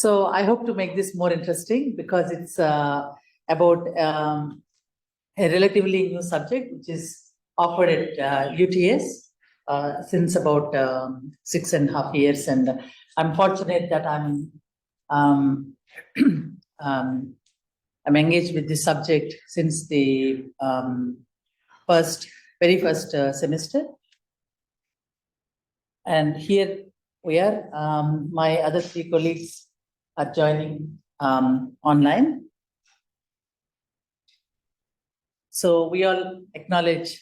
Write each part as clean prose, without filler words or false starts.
So I hope to make this more interesting because it's about a relatively new subject which is offered at UTS since about 6.5 years, and I'm fortunate that I'm engaged with this subject since the very first semester. And here we are. My other three colleagues are joining online. So we all acknowledge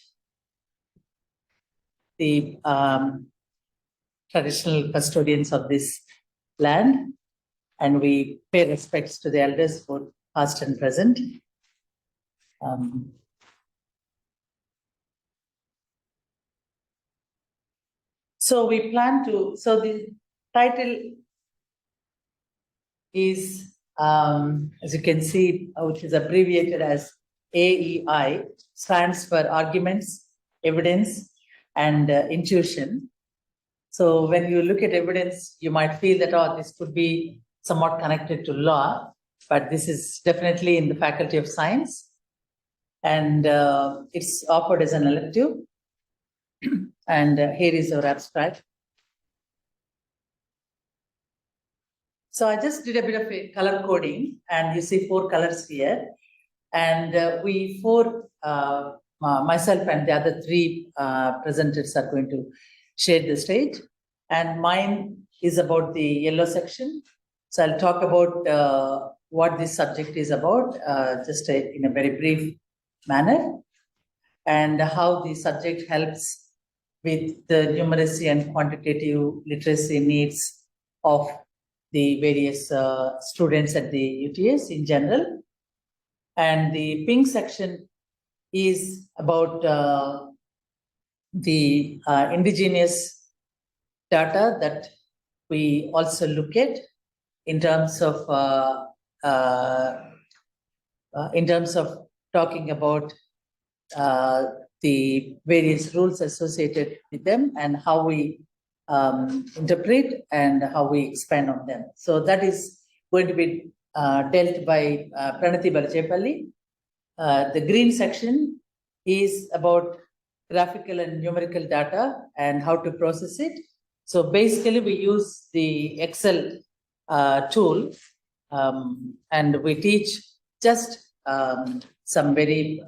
the traditional custodians of this land, and we pay respects to the elders, both past and present. So we plan to, so the title is, as you can see, which is abbreviated as AEI, stands for Arguments, Evidence, and Intuition. So when you look at evidence, you might feel that, oh, this could be somewhat connected to law, but this is definitely in the Faculty of Science, and it's offered as an elective. And here is our abstract. So I just did a bit of a color coding, and you see 4 colors here. And myself and the other 3 presenters are going to share the stage. And mine is about the yellow section. So I'll talk about what this subject is about, in a very brief manner, and how the subject helps with the numeracy and quantitative literacy needs of the various students at the UTS in general. And the pink section is about the indigenous data that we also look at in terms of talking about the various rules associated with them and how we interpret and how we expand on them. So that is going to be dealt by Pranati Balijepalli. The green section is about graphical and numerical data and how to process it. So basically we use the Excel tool, and we teach just some very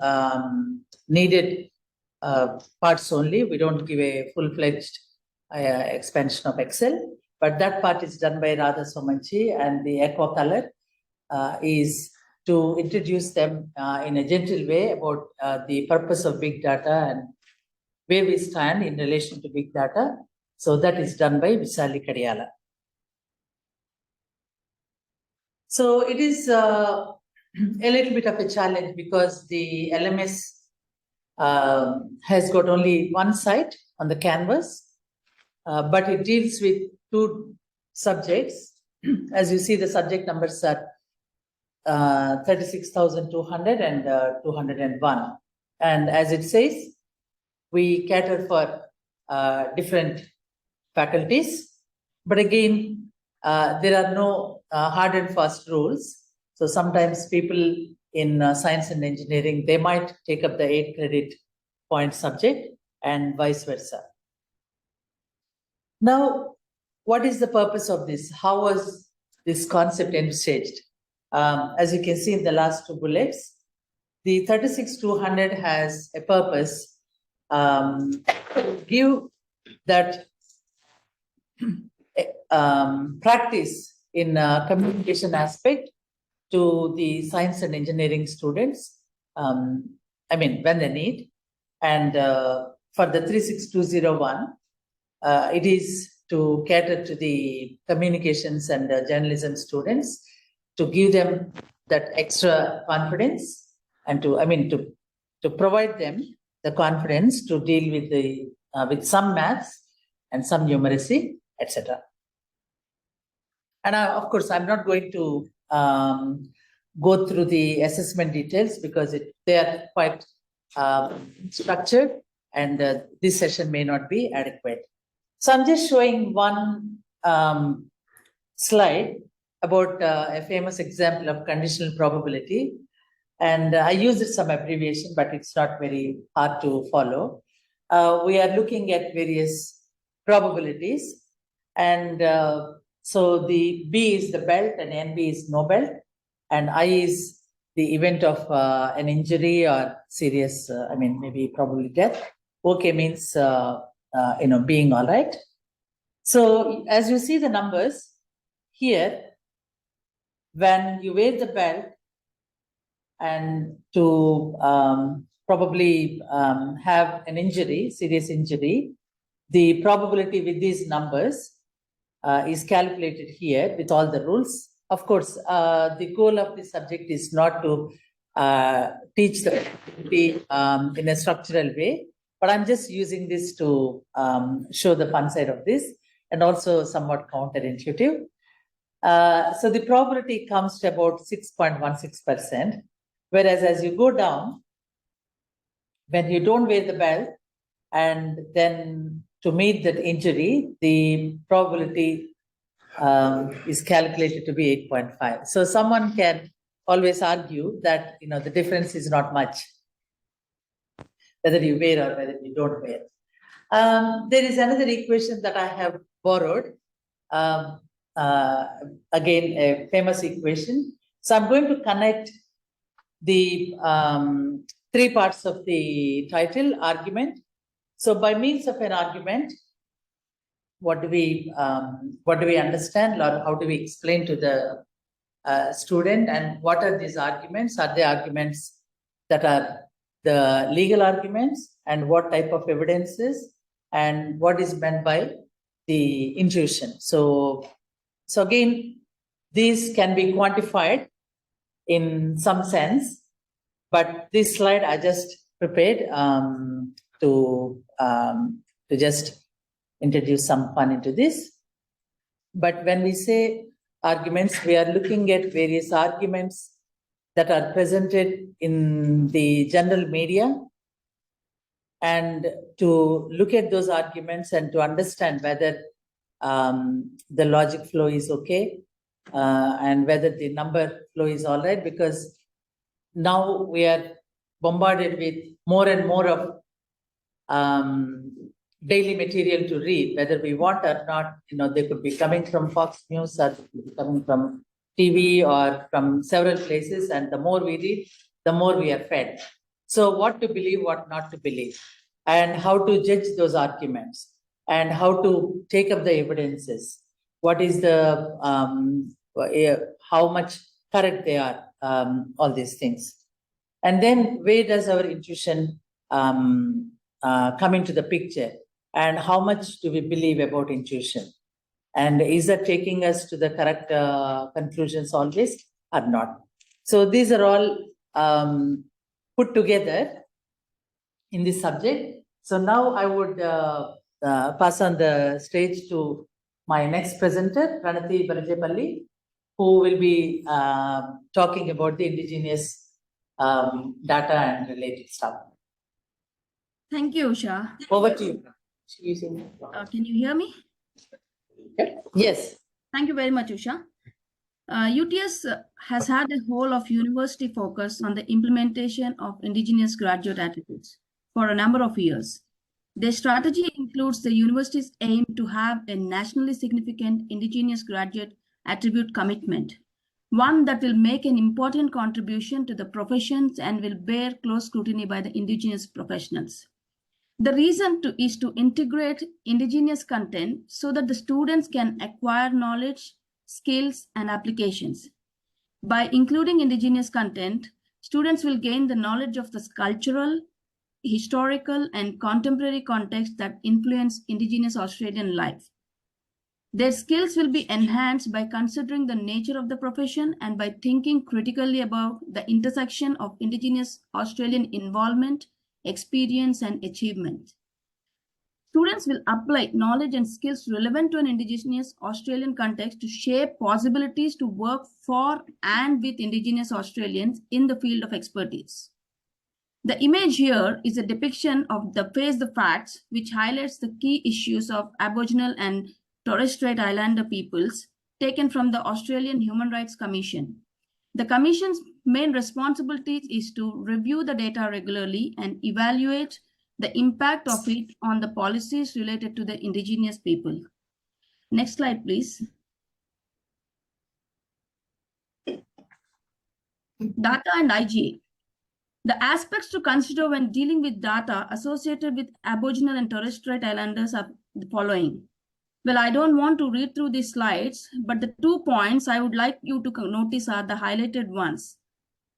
needed parts only. We don't give a full-fledged expansion of Excel, but that part is done by Radha Somanchi, and the aqua color is to introduce them in a gentle way about the purpose of big data and where we stand in relation to big data. So that is done by Visali, Kadiyala. So it is a little bit of a challenge because the LMS has got only one side on the canvas, but it deals with 2 subjects. As you see, the subject numbers are 36,200 and 201. And as it says, we cater for different faculties. But again, there are no hard and fast rules. So sometimes people in science and engineering, they might take up the 8 credit point subject and vice versa. Now, what is the purpose of this? How was this concept envisaged? As you can see in the last 2 bullets, the 36,200 has a purpose to give that practice in communication aspect to the science and engineering students, when they need. And for the 36201, it is to cater to the communications and journalism students, to give them that extra confidence and to provide them the confidence to deal with with some maths and some numeracy, etc. And of course, I'm not going to go through the assessment details because they are quite structured, and this session may not be adequate. So I'm just showing one slide about a famous example of conditional probability. And I used some abbreviation, but it's not very hard to follow. We are looking at various probabilities. And so the B is the belt and NB is no belt. And I is the event of an injury or serious, maybe probably death. OK means, being all right. So as you see the numbers here, when you wear the belt and to probably have an injury, serious injury, the probability with these numbers is calculated here with all the rules. Of course, the goal of the subject is not to teach the in a structural way, but I'm just using this to show the fun side of this and also somewhat counterintuitive. So the probability comes to about 6.16%, whereas as you go down, when you don't wear the belt and then to meet that injury, the probability is calculated to be 8.5. So someone can always argue that the difference is not much, whether you wear or whether you don't wear. There is another equation that I have borrowed. Again, a famous equation. So I'm going to connect the three parts of the title argument. So by means of an argument, what do we understand, or how do we explain to the student, and what are these arguments? Are they arguments that are the legal arguments, and what type of evidences, and what is meant by the intuition? So again, these can be quantified in some sense, but this slide I just prepared to just introduce some fun into this. But when we say arguments, we are looking at various arguments that are presented in the general media, and to look at those arguments and to understand whether the logic flow is okay, and whether the number flow is all right, because now we are bombarded with more and more of daily material to read, whether we want or not. They could be coming from Fox News, or coming from TV, or from several places, and the more we read, the more we are fed. So what to believe, what not to believe, and how to judge those arguments, and how to take up the evidences. What is the how much correct they are, all these things. And then where does our intuition come into the picture, and how much do we believe about intuition, and is that taking us to the correct conclusions always or not? So these are all put together in this subject. So now I would pass on the stage to my next presenter, Pranati Balijepalli, who will be talking about the indigenous data and related stuff. Thank you, Usha. Over to you. Can you hear me? Yes. Thank you very much, Usha. UTS has had a whole of university focus on the implementation of indigenous graduate attitudes for a number of years. Their strategy includes the university's aim to have a nationally significant indigenous graduate attribute commitment, one that will make an important contribution to the professions and will bear close scrutiny by the indigenous professionals. The reason is to integrate indigenous content so that the students can acquire knowledge, skills, and applications. By including indigenous content, students will gain the knowledge of the cultural, historical, and contemporary context that influence indigenous Australian life. Their skills will be enhanced by considering the nature of the profession and by thinking critically about the intersection of indigenous Australian involvement, experience, and achievement. Students will apply knowledge and skills relevant to an indigenous Australian context to shape possibilities to work for and with indigenous Australians in the field of expertise. The image here is a depiction of the Face the Facts, which highlights the key issues of Aboriginal and Torres Strait Islander peoples taken from the Australian Human Rights Commission. The Commission's main responsibility is to review the data regularly and evaluate the impact of it on the policies related to the Indigenous people. Next slide, please. Data and IGA. The aspects to consider when dealing with data associated with Aboriginal and Torres Strait Islanders are the following. Well, I don't want to read through these slides, but the 2 points I would like you to notice are the highlighted ones.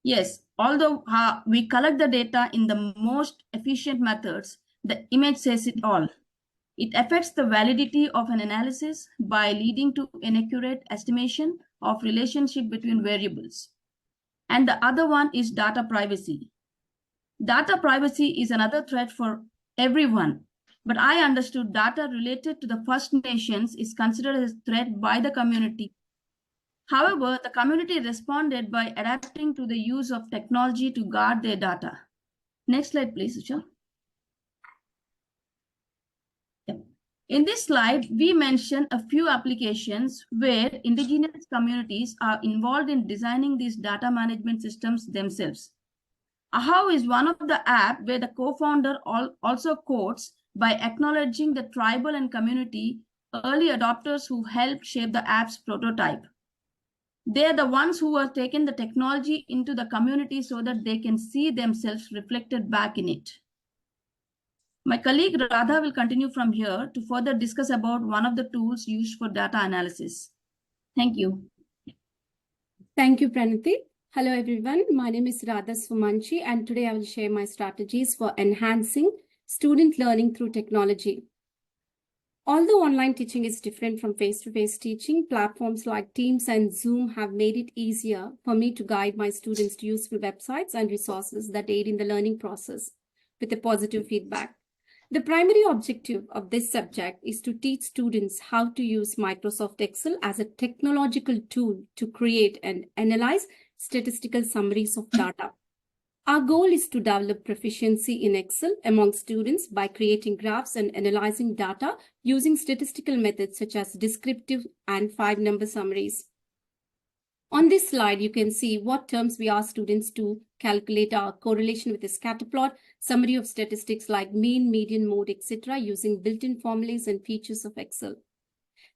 Yes, although we collect the data in the most efficient methods, the image says it all. It affects the validity of an analysis by leading to inaccurate estimation of relationship between variables. And the other one is data privacy. Data privacy is another threat for everyone, but I understood data related to the First Nations is considered as a threat by the community. However, the community responded by adapting to the use of technology to guard their data. Next slide, please, Usha. In this slide, we mention a few applications where Indigenous communities are involved in designing these data management systems themselves. AHAU is one of the apps where the co-founder also quotes by acknowledging the tribal and community early adopters who helped shape the app's prototype. They are the ones who have taken the technology into the community so that they can see themselves reflected back in it. My colleague Radha will continue from here to further discuss about one of the tools used for data analysis. Thank you. Thank you, Pranati. Hello, everyone. My name is Radha Somanchi, and today I will share my strategies for enhancing student learning through technology. Although online teaching is different from face-to-face teaching, platforms like Teams and Zoom have made it easier for me to guide my students to useful websites and resources that aid in the learning process with a positive feedback. The primary objective of this subject is to teach students how to use Microsoft Excel as a technological tool to create and analyze statistical summaries of data. Our goal is to develop proficiency in Excel among students by creating graphs and analyzing data using statistical methods such as descriptive and 5-number summaries. On this slide, you can see what terms we ask students to calculate our correlation with a scatter plot, summary of statistics like mean, median, mode, etc. using built-in formulas and features of Excel.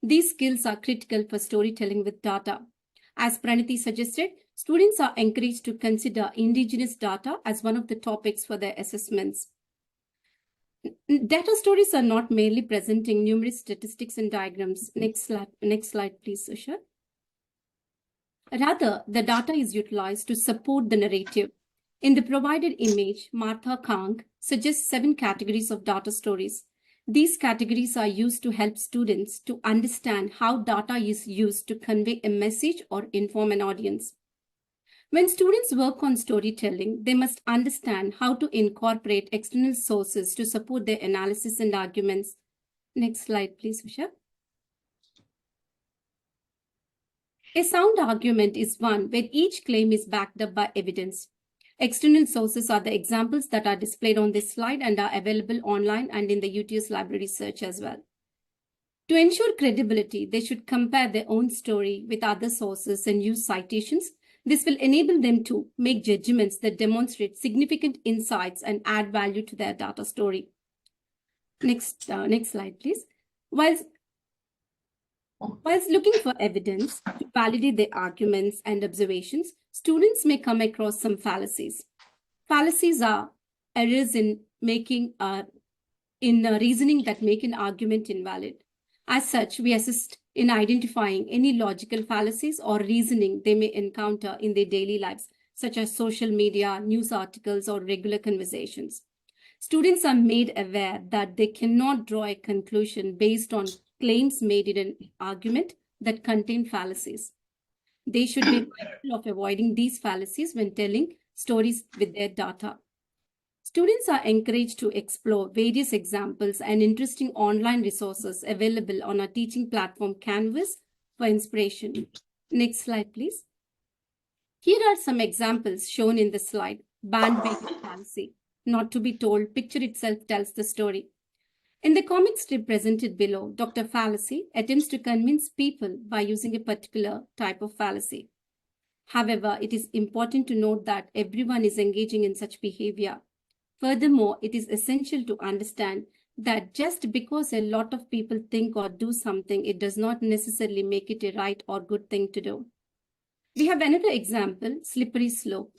These skills are critical for storytelling with data. As Pranati suggested, students are encouraged to consider Indigenous data as one of the topics for their assessments. Data stories are not merely presenting numerous statistics and diagrams. Next slide, please, Usha. Rather, the data is utilized to support the narrative. In the provided image, Martha Kang suggests 7 categories of data stories. These categories are used to help students to understand how data is used to convey a message or inform an audience. When students work on storytelling, they must understand how to incorporate external sources to support their analysis and arguments. Next slide, please, Usha. A sound argument is one where each claim is backed up by evidence. External sources are the examples that are displayed on this slide and are available online and in the UTS library search as well. To ensure credibility, they should compare their own story with other sources and use citations. This will enable them to make judgments that demonstrate significant insights and add value to their data story. Next slide, please. Whilst looking for evidence to validate their arguments and observations, students may come across some fallacies. Fallacies are errors in reasoning that make an argument invalid. As such, we assist in identifying any logical fallacies or reasoning they may encounter in their daily lives, such as social media, news articles, or regular conversations. Students are made aware that they cannot draw a conclusion based on claims made in an argument that contain fallacies. They should be mindful of avoiding these fallacies when telling stories with their data. Students are encouraged to explore various examples and interesting online resources available on our teaching platform Canvas for inspiration. Next slide, please. Here are some examples shown in the slide. Bandwagon fallacy. Not to be told, picture itself tells the story. In the comic strip presented below, Dr. Fallacy attempts to convince people by using a particular type of fallacy. However, it is important to note that everyone is engaging in such behavior. Furthermore, it is essential to understand that just because a lot of people think or do something, it does not necessarily make it a right or good thing to do. We have another example, slippery slope.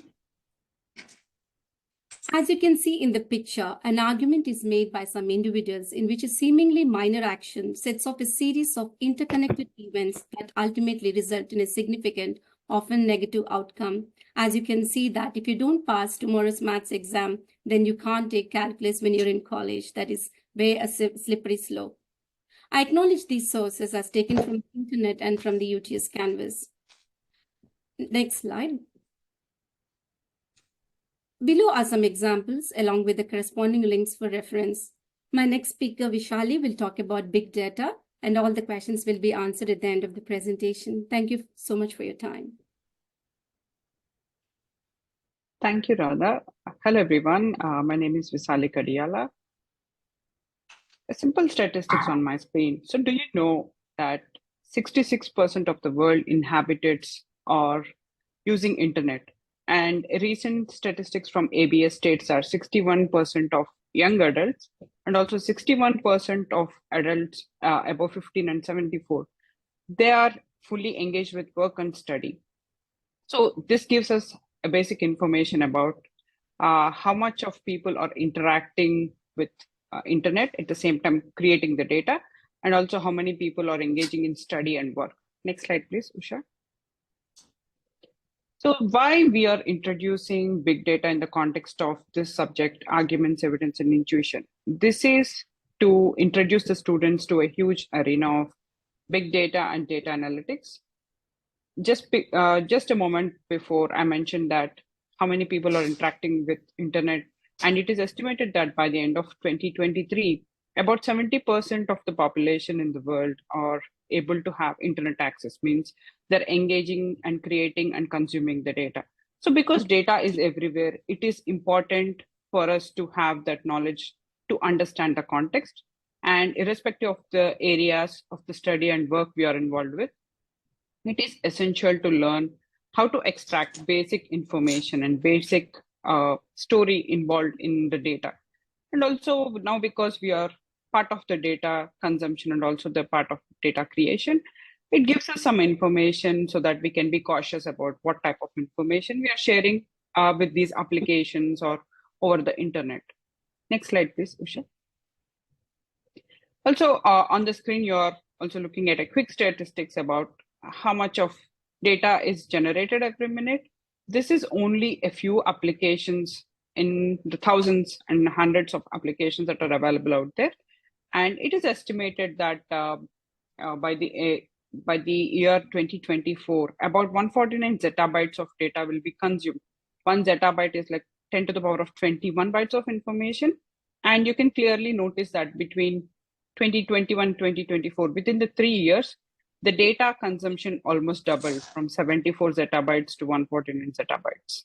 As you can see in the picture, an argument is made by some individuals in which a seemingly minor action sets off a series of interconnected events that ultimately result in a significant, often negative outcome. As you can see that if you don't pass tomorrow's maths exam, then you can't take calculus when you're in college. That is very a slippery slope. I acknowledge these sources as taken from the internet and from the UTS Canvas. Next slide. Below are some examples along with the corresponding links for reference. My next speaker, Visali, will talk about big data, and all the questions will be answered at the end of the presentation. Thank you so much for your time. Thank you, Radha. Hello, everyone. My name is Visali Kadiyala. A simple statistics on my screen. So do you know that 66% of the world inhabitants are using internet? And recent statistics from ABS states are 61% of young adults and also 61% of adults above 15 and 74. They are fully engaged with work and study. So this gives us a basic information about how much of people are interacting with internet at the same time creating the data, and also how many people are engaging in study and work. Next slide, please, Usha. So why we are introducing big data in the context of this subject, arguments, evidence, and intuition? This is to introduce the students to a huge arena of big data and data analytics. Just a moment before I mentioned that how many people are interacting with internet, and it is estimated that by the end of 2023, about 70% of the population in the world are able to have internet access, means they're engaging and creating and consuming the data. So because data is everywhere, it is important for us to have that knowledge to understand the context, and irrespective of the areas of the study and work we are involved with, it is essential to learn how to extract basic information and basic story involved in the data. And also now, because we are part of the data consumption and also the part of data creation, it gives us some information so that we can be cautious about what type of information we are sharing with these applications or over the internet. Next slide, please, Usha. Also on the screen, you are also looking at a quick statistics about how much of data is generated every minute. This is only a few applications in the thousands and hundreds of applications that are available out there. And it is estimated that by the year 2024, about 149 zettabytes of data will be consumed. 1 zettabyte is like 10 to the power of 21 bytes of information. And you can clearly notice that between 2021 and 2024, within the 3 years, the data consumption almost doubled from 74 zettabytes to 149 zettabytes.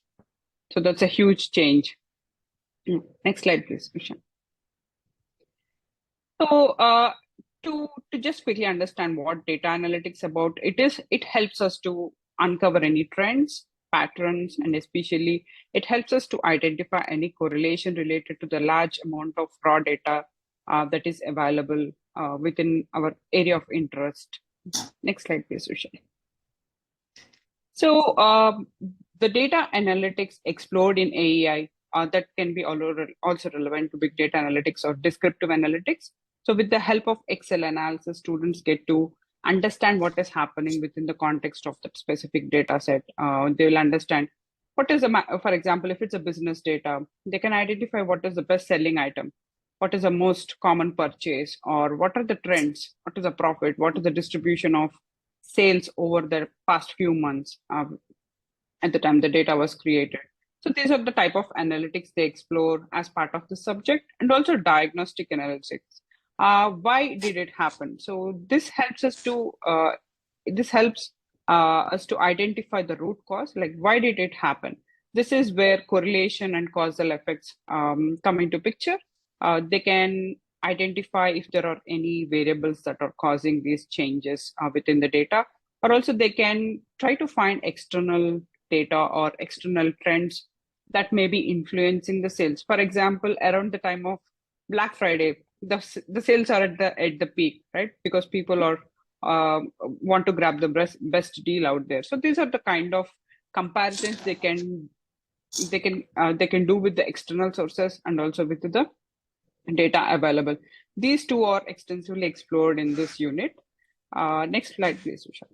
So that's a huge change. Next slide, please, Usha. So to just quickly understand what data analytics about, it helps us to uncover any trends, patterns, and especially it helps us to identify any correlation related to the large amount of raw data that is available within our area of interest. Next slide, please, Usha. So the data analytics explored in AEI that can be also relevant to big data analytics or descriptive analytics. So with the help of Excel analysis, students get to understand what is happening within the context of that specific data set. They will understand what is, for example, if it's a business data, they can identify what is the best selling item, what is the most common purchase, or what are the trends, what is the profit, what is the distribution of sales over the past few months at the time the data was created. So these are the type of analytics they explore as part of the subject, and also diagnostic analytics. Why did it happen? So this helps us to identify the root cause, like why did it happen? This is where correlation and causal effects come into picture. They can identify if there are any variables that are causing these changes within the data, or also they can try to find external data or external trends that may be influencing the sales. For example, around the time of Black Friday, the sales are at the peak, right? Because people are want to grab the best deal out there. So these are the kind of comparisons they can do with the external sources and also with the data available. These two are extensively explored in this unit. Next slide, please, Usha.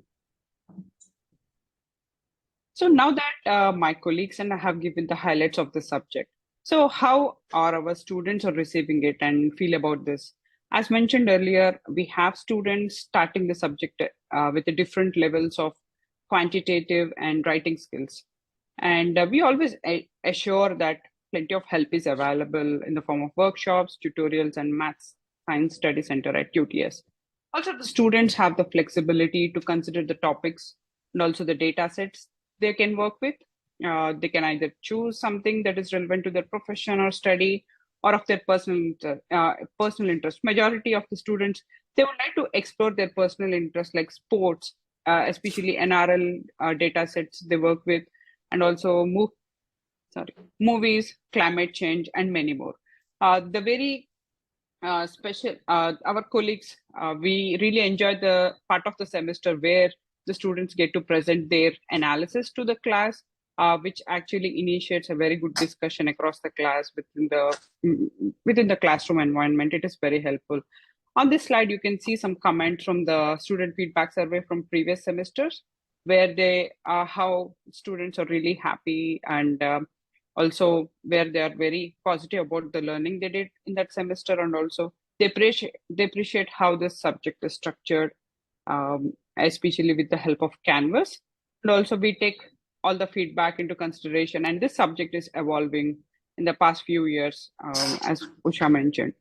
So now that my colleagues and I have given the highlights of the subject, so how are our students are receiving it and feel about this? As mentioned earlier, we have students starting the subject with the different levels of quantitative and writing skills. And we always assure that plenty of help is available in the form of workshops, tutorials, and maths science study center at QTS. Also, the students have the flexibility to consider the topics and also the data sets they can work with. They can either choose something that is relevant to their profession or study, or of their personal interest. Majority of the students, they would like to explore their personal interests like sports, especially NRL data sets they work with, and also movies, climate change, and many more. The very special, our colleagues, we really enjoy the part of the semester where the students get to present their analysis to the class, which actually initiates a very good discussion across the class within the classroom environment. It is very helpful. On this slide, you can see some comments from the student feedback survey from previous semesters, where how students are really happy, and also where they are very positive about the learning they did in that semester, and also they appreciate how this subject is structured, especially with the help of Canvas. And also we take all the feedback into consideration, and this subject is evolving in the past few years, as Usha mentioned.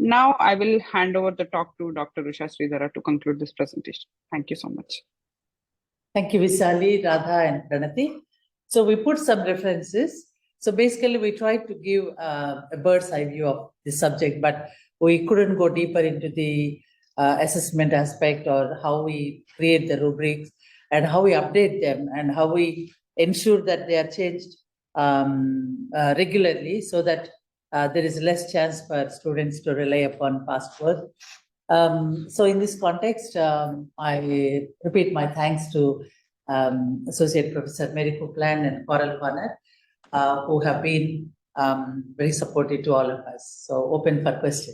Now I will hand over the talk to Dr. Usha Shridhar to conclude this presentation. Thank you so much. Thank you, Visali, Radha, and Pranati. So we put some references. So basically, we tried to give a bird's eye view of the subject, but we couldn't go deeper into the assessment aspect, or how we create the rubrics and how we update them and how we ensure that they are changed regularly, so that there is less chance for students to rely upon past work. So in this context, I repeat my thanks to Associate Professor Mary Coupland and Coral Corner, who have been very supportive to all of us. So open for questions.